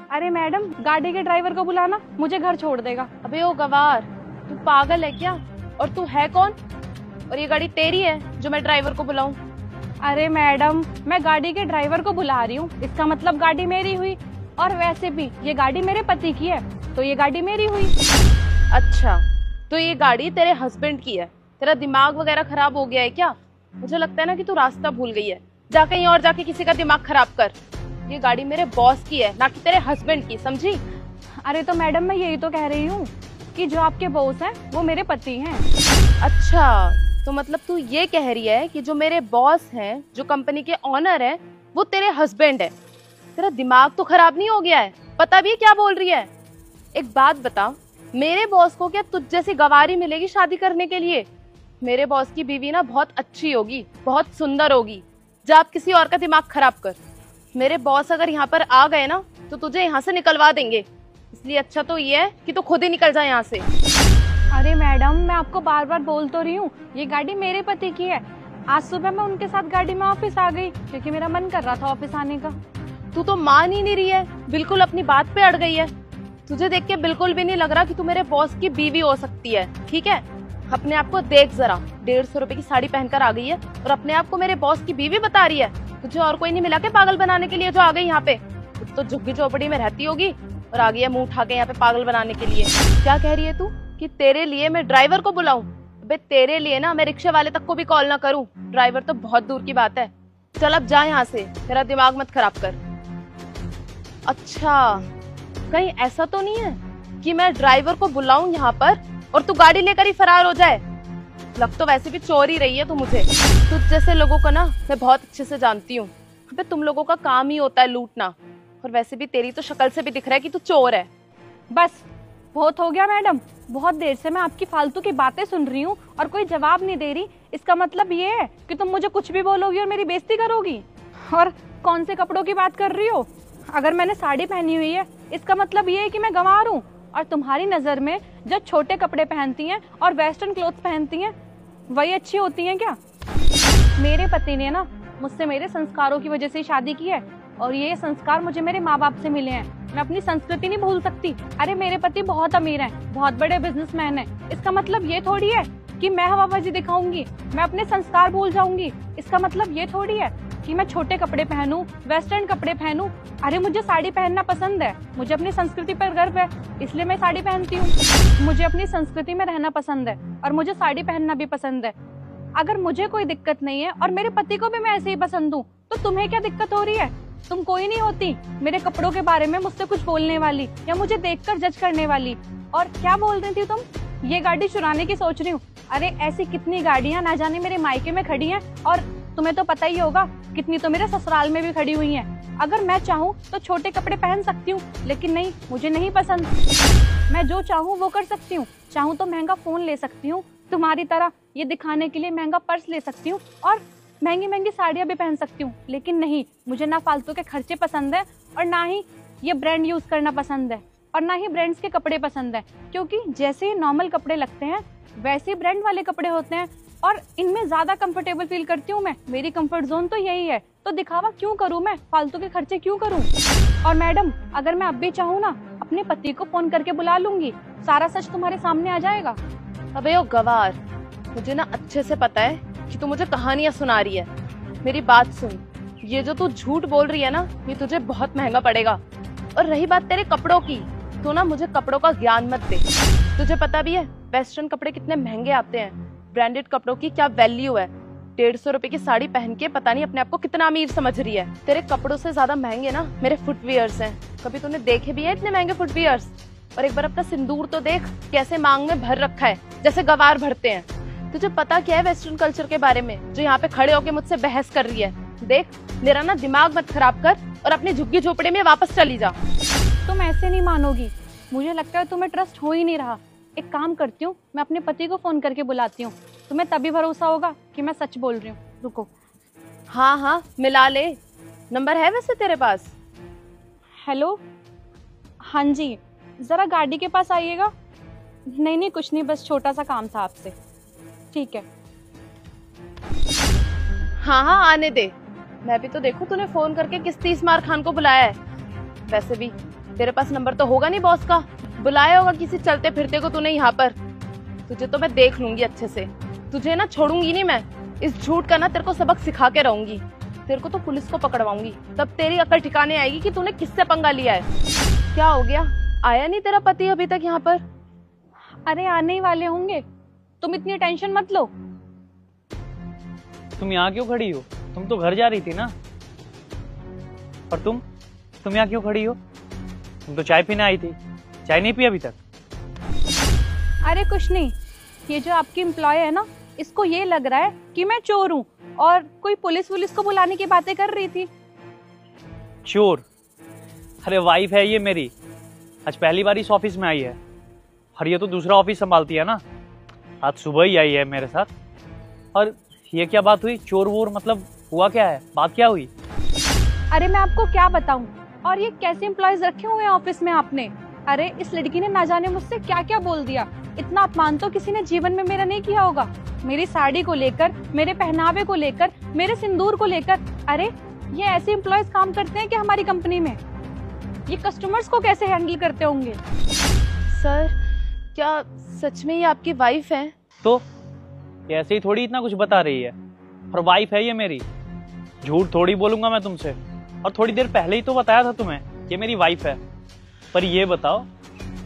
अरे मैडम, गाड़ी के ड्राइवर को बुलाना, मुझे घर छोड़ देगा। अबे ओ गवार, तू पागल है क्या? और तू है कौन? और ये गाड़ी तेरी है जो मैं ड्राइवर को बुलाऊं? अरे मैडम, मैं गाड़ी के ड्राइवर को बुला रही हूँ, इसका मतलब गाड़ी मेरी हुई। और वैसे भी ये गाड़ी मेरे पति की है, तो ये गाड़ी मेरी हुई। अच्छा, तो ये गाड़ी तेरे हस्बैंड की है। तेरा दिमाग वगैरह खराब हो गया है क्या? मुझे लगता है ना कि तू रास्ता भूल गई है। जा कहीं और जाके किसी का दिमाग खराब कर। ये गाड़ी मेरे बॉस की है, ना कि तेरे हस्बैंड की, समझी? अरे तो मैडम, मैं यही तो कह रही हूँ कि जो आपके बॉस हैं वो मेरे पति हैं। अच्छा, तो मतलब तू ये कह रही है कि जो मेरे बॉस हैं, जो कंपनी के ऑनर हैं, वो तेरे हस्बैंड है। तेरा दिमाग तो खराब नहीं हो गया है? पता भी है क्या बोल रही है? एक बात बता, मेरे बॉस को क्या तुझ जैसी गवारी मिलेगी शादी करने के लिए? मेरे बॉस की बीवी ना बहुत अच्छी होगी, बहुत सुंदर होगी। जा आप किसी और का दिमाग खराब कर। मेरे बॉस अगर यहाँ पर आ गए ना तो तुझे यहाँ से निकलवा देंगे। इसलिए अच्छा तो ये है कि तू खुद ही निकल जाए यहाँ से। अरे मैडम, मैं आपको बार बार बोल तो रही हूँ, ये गाड़ी मेरे पति की है। आज सुबह मैं उनके साथ गाड़ी में ऑफिस आ गई क्योंकि मेरा मन कर रहा था ऑफिस आने का। तू तो मान ही नहीं रही है, बिल्कुल अपनी बात पे अड़ गई है। तुझे देख के बिल्कुल भी नहीं लग रहा कि तू मेरे बॉस की बीवी हो सकती है, ठीक है? अपने आप को देख जरा, 150 रुपए की साड़ी पहनकर आ गई है और अपने आप को मेरे बॉस की बीवी बता रही है। तुझे और कोई नहीं मिला के पागल बनाने के लिए जो आ गई यहाँ पे? तो झुग्गी झोपड़ी में रहती होगी और आ गई है मुंह उठा के यहाँ पे पागल बनाने के लिए। क्या कह रही है तू कि तेरे लिए मैं ड्राइवर को बुलाऊं? अबे तेरे लिए ना मैं रिक्शे वाले तक को भी कॉल ना करूं, ड्राइवर तो बहुत दूर की बात है। चल अब जा यहाँ से, तेरा दिमाग मत खराब कर। अच्छा, कहीं ऐसा तो नहीं है कि मैं ड्राइवर को बुलाऊं यहाँ पर और तू गाड़ी लेकर ही फरार हो जाए? लग तो वैसे भी चोर ही रही है तू मुझे। तुझ जैसे लोगों को ना मैं बहुत अच्छे से जानती हूँ। अबे तुम लोगों का काम ही होता है लूटना, और वैसे भी तेरी तो शक्ल से भी दिख रहा है कि तू चोर है। बस बहुत हो गया मैडम, बहुत देर से मैं आपकी फालतू की बातें सुन रही हूँ और कोई जवाब नहीं दे रही। इसका मतलब ये है कि तुम मुझे कुछ भी बोलोगी और मेरी बेइज्जती करोगी। और कौन से कपड़ों की बात कर रही हो? अगर मैंने साड़ी पहनी हुई है इसका मतलब ये है कि मैं गंवार हूँ। और तुम्हारी नजर में जो छोटे कपड़े पहनती हैं और वेस्टर्न क्लोथ्स पहनती हैं वही अच्छी होती हैं क्या? मेरे पति ने ना मुझसे मेरे संस्कारों की वजह से शादी की है, और ये संस्कार मुझे मेरे माँ बाप से मिले हैं। मैं अपनी संस्कृति नहीं भूल सकती। अरे मेरे पति बहुत अमीर हैं, बहुत बड़े बिजनेसमैन हैं। इसका मतलब ये थोड़ी है कि मैं हवाबाजी दिखाऊंगी, मैं अपने संस्कार भूल जाऊंगी। इसका मतलब ये थोड़ी है कि मैं छोटे कपड़े पहनूं, वेस्टर्न कपड़े पहनूं। अरे मुझे साड़ी पहनना पसंद है, मुझे अपनी संस्कृति पर गर्व है, इसलिए मैं साड़ी पहनती हूँ। मुझे अपनी संस्कृति में रहना पसंद है और मुझे साड़ी पहनना भी पसंद है। अगर मुझे कोई दिक्कत नहीं है और मेरे पति को भी मैं ऐसे ही पसंद हूँ, तो तुम्हें क्या दिक्कत हो रही है? तुम कोई नहीं होती मेरे कपड़ों के बारे में मुझसे कुछ बोलने वाली या मुझे देखकर जज करने वाली। और क्या बोल रही थी तुम? ये गाड़ी चुराने की सोच रही हूँ? अरे ऐसी कितनी गाड़ियां ना जाने मेरे मायके में खड़ी हैं, और तुम्हें तो पता ही होगा कितनी तो मेरे ससुराल में भी खड़ी हुई हैं। अगर मैं चाहूँ तो छोटे कपड़े पहन सकती हूँ, लेकिन नहीं, मुझे नहीं पसंद। मैं जो चाहूँ वो कर सकती हूँ। चाहूँ तो महंगा फोन ले सकती हूँ, तुम्हारी तरह ये दिखाने के लिए महंगा पर्स ले सकती हूँ, और महंगी महंगी साड़ियाँ भी पहन सकती हूँ। लेकिन नहीं, मुझे ना फालतू के खर्चे पसंद है, और ना ही ये ब्रांड यूज करना पसंद है, और ना ही ब्रांड्स के कपड़े पसंद है। क्योंकि जैसे ही नॉर्मल कपड़े लगते हैं वैसे ही ब्रांड वाले कपड़े होते हैं, और इनमें ज्यादा कंफर्टेबल फील करती हूँ मैं। मेरी कंफर्ट जोन तो यही है, तो दिखावा क्यों करूँ मैं? फालतू के खर्चे क्यों करूँ? और मैडम, अगर मैं अब भी चाहूँ ना, अपने पति को फोन करके बुला लूंगी, सारा सच तुम्हारे सामने आ जाएगा। अबे ओ गवार, मुझे ना अच्छे से पता है कि तू मुझे कहानियां सुना रही है। मेरी बात सुन, ये जो तू झूठ बोल रही है ना, ये तुझे बहुत महंगा पड़ेगा। और रही बात तेरे कपड़ों की, तो ना मुझे कपड़ों का ज्ञान मत दे। तुझे पता भी है वेस्टर्न कपड़े कितने महंगे आते हैं, ब्रांडेड कपड़ों की क्या वैल्यू है। 150 रुपए की साड़ी पहन के पता नहीं अपने आप को कितना अमीर समझ रही है। तेरे कपड़ों से ज्यादा महंगे ना मेरे फुटवियर्स हैं। कभी तूने देखे भी है इतने महंगे फुटवियर्स? और एक बार अपना सिंदूर तो देख, कैसे मांग में भर रखा है, जैसे गवार भरते हैं। तुझे पता क्या है वेस्टर्न कल्चर के बारे में, जो यहाँ पे खड़े होके मुझसे बहस कर रही है? देख, मेरा ना दिमाग मत खराब कर और अपनी झुग्गी झोपड़े में वापस चली जा। तुम ऐसे नहीं मानोगी, मुझे लगता है तुम्हें ट्रस्ट हो ही नहीं रहा। एक काम करती हूँ, मैं अपने पति को फोन करके बुलाती हूँ, तुम्हें तभी भरोसा होगा कि मैं सच बोल रही हूँ। रुको। हाँ हाँ, मिला ले। नंबर है वैसे तेरे पास? हेलो, हाँ जी, जरा गाड़ी के पास आइएगा। नहीं नहीं, कुछ नहीं, बस छोटा सा काम था आपसे। ठीक है। हाँ हाँ, आने दे। मैं भी तो देखूं तूने फोन करके किस 30 मार खान को बुलाया है। वैसे भी तेरे पास नंबर तो होगा नहीं बॉस का, बुलाया होगा किसी चलते फिरते को तूने यहाँ पर। तुझे तो मैं देख लूंगी अच्छे से, तुझे ना छोड़ूंगी नहीं मैं। इस झूठ का ना तेरे को सबक सिखा के रहूंगी। तेरे को तो पुलिस को पकड़वाऊंगी, तब तेरी अकल ठिकाने आएगी कि तूने किससे पंगा लिया है। क्या हो गया, आया नहीं तेरा पति अभी तक यहाँ पर? अरे आने ही वाले होंगे, तुम इतनी टेंशन मत लो। तुम यहाँ क्यों खड़ी हो? तुम तो घर जा रही थी ना। और तुम यहाँ क्यों खड़ी हो? तुम तो चाय पीने आई थी, चाय नहीं पी अभी तक? अरे कुछ नहीं, ये जो आपकी एम्प्लॉय है ना, इसको ये लग रहा है कि मैं चोर हूँ और कोई पुलिस को बुलाने की बातें कर रही थी। चोर? अरे वाइफ है ये मेरी, आज पहली बार इस ऑफिस में आई है और ये तो दूसरा ऑफिस संभालती है ना। आज सुबह ही आई है मेरे साथ। और ये क्या बात हुई? चोर वोर मतलब हुआ क्या है? बात क्या हुई? अरे मैं आपको क्या बताऊं, और ये कैसे एम्प्लॉयज रखे हुए हैं ऑफिस में आपने? अरे इस लड़की ने ना जाने मुझसे क्या क्या बोल दिया। इतना अपमान तो किसी ने जीवन में मेरा नहीं किया होगा। मेरी साड़ी को लेकर, मेरे पहनावे को लेकर, मेरे सिंदूर को लेकर। अरे ये ऐसे एम्प्लॉयज काम करते हैं कि हमारी कंपनी में? ये कस्टमर्स को कैसे हैंडल करते होंगे? सर, क्या सच में ये आपकी वाइफ है? तो ये ऐसे ही थोड़ी इतना कुछ बता रही है, और वाइफ है ये मेरी। झूठ थोड़ी बोलूंगा मैं तुमसे, और थोड़ी देर पहले ही तो बताया था तुम्हें ये मेरी वाइफ है। पर ये बताओ,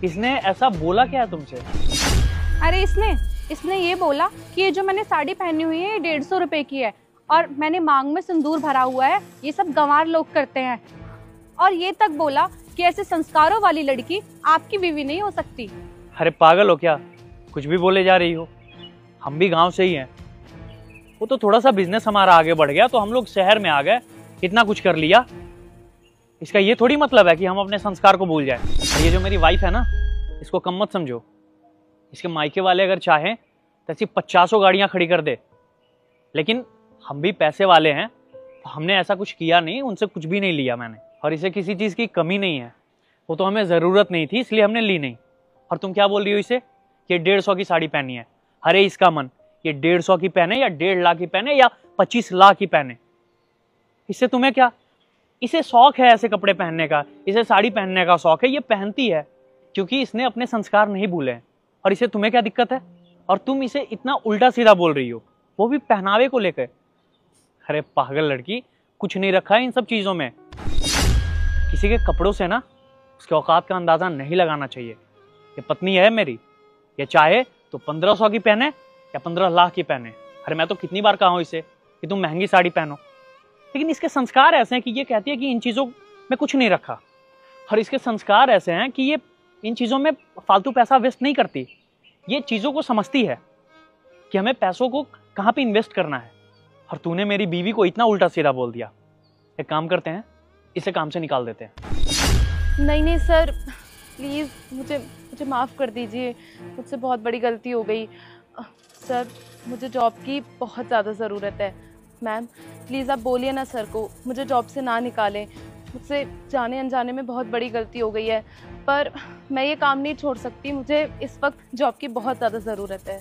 इसने ऐसा बोला क्या है तुमसे? अरे इसने ये बोला कि ये जो मैंने साड़ी पहनी हुई है ये 150 रुपए की है, और मैंने मांग में सिंदूर भरा हुआ है, ये सब गंवार लोग करते हैं। और ये तक बोला कि ऐसे संस्कारों वाली लड़की आपकी बीवी नहीं हो सकती। अरे पागल हो क्या, कुछ भी बोले जा रही हो? हम भी गांव से ही हैं। वो तो थोड़ा सा बिजनेस हमारा आगे बढ़ गया तो हम लोग शहर में आ गए, इतना कुछ कर लिया। इसका ये थोड़ी मतलब है कि हम अपने संस्कार को भूल जाए। ये जो मेरी वाइफ है ना, इसको कम मत समझो। इसके मायके वाले अगर चाहें तो ऐसी 50 गाड़ियां खड़ी कर दे, लेकिन हम भी पैसे वाले हैं तो हमने ऐसा कुछ किया नहीं, उनसे कुछ भी नहीं लिया मैंने। और इसे किसी चीज़ की कमी नहीं है, वो तो हमें ज़रूरत नहीं थी इसलिए हमने ली नहीं। और तुम क्या बोल रही हो इसे? ये 150 की साड़ी पहनी है। अरे इसका मन, ये 150 की पहने या 1.5 लाख की पहने या 25 लाख की पहने, इससे तुम्हें क्या? इसे शौक है ऐसे कपड़े पहनने का, इसे साड़ी पहनने का शौक है, ये पहनती है क्योंकि इसने अपने संस्कार नहीं भूले हैं। और इसे तुम्हें क्या दिक्कत है? और तुम इसे इतना उल्टा सीधा बोल रही हो, वो भी पहनावे को लेकर। अरे पागल लड़की, कुछ नहीं रखा है इन सब चीजों में। किसी के कपड़ों से ना उसके औकात का अंदाजा नहीं लगाना चाहिए। ये पत्नी है मेरी, ये चाहे तो 1500 की पहने या 15 लाख की पहने। अरे मैं तो कितनी बार कहा हूं इसे कि तुम महंगी साड़ी पहनो, लेकिन इसके संस्कार ऐसे हैं कि ये कहती है कि इन चीजों में कुछ नहीं रखा। और इसके संस्कार ऐसे हैं कि ये इन चीजों में फालतू पैसा वेस्ट नहीं करती। ये चीजों को समझती है कि हमें पैसों को कहाँ पे इन्वेस्ट करना है। और तूने मेरी बीवी को इतना उल्टा सीधा बोल दिया। एक काम करते हैं, इसे काम से निकाल देते हैं। नहीं सर, प्लीज मुझे माफ कर दीजिए, मुझसे बहुत बड़ी गलती हो गई। सर, मुझे जॉब की बहुत ज़्यादा ज़रूरत है। मैम प्लीज़ आप बोलिए ना सर को, मुझे जॉब से ना निकालें। मुझसे जाने अनजाने में बहुत बड़ी गलती हो गई है, पर मैं ये काम नहीं छोड़ सकती। मुझे इस वक्त जॉब की बहुत ज़्यादा ज़रूरत है।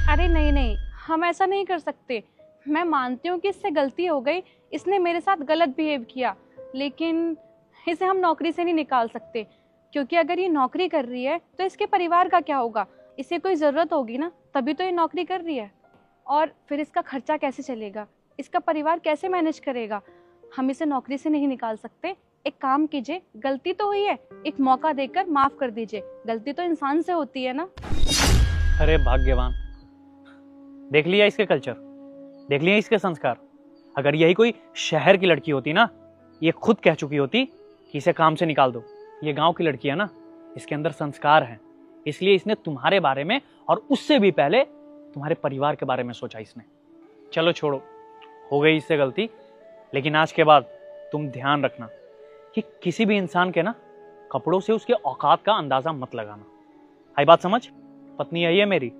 अरे नहीं, हम ऐसा नहीं कर सकते। मैं मानती हूँ कि इससे गलती हो गई, इसने मेरे साथ गलत बिहेव किया, लेकिन इसे हम नौकरी से नहीं निकाल सकते, क्योंकि अगर ये नौकरी कर रही है तो इसके परिवार का क्या होगा? इसे कोई ज़रूरत होगी ना, तभी तो ये नौकरी कर रही है। और फिर इसका खर्चा कैसे चलेगा? इसका परिवार कैसे मैनेज करेगा? हम इसे नौकरी से नहीं निकाल सकते। एक काम कीजिए, गलती तो हुई है, एक मौका देकर माफ कर दीजिए। गलती तो इंसान से होती है ना। अरे भाग्यवान, देख लिया इसके कल्चर, देख लिया इसके संस्कार। अगर यही कोई शहर की लड़की होती ना, ये खुद कह चुकी होती कि इसे काम से निकाल दो। ये गांव की लड़की है ना, इसके अंदर संस्कार हैं, इसलिए इसने तुम्हारे बारे में और उससे भी पहले तुम्हारे परिवार के बारे में सोचा इसने। चलो छोड़ो, हो गई इससे गलती, लेकिन आज के बाद तुम ध्यान रखना कि किसी भी इंसान के ना कपड़ों से उसके औकात का अंदाजा मत लगाना। आई बात समझ? पत्नी है ये मेरी,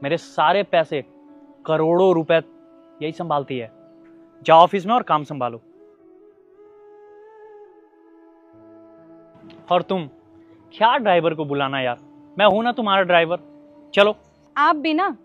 मेरे सारे पैसे, करोड़ों रुपए यही संभालती है। जाओ ऑफिस में और काम संभालो। और तुम क्या ड्राइवर को बुलाना यार, मैं हूं ना तुम्हारा ड्राइवर। चलो। आप भी ना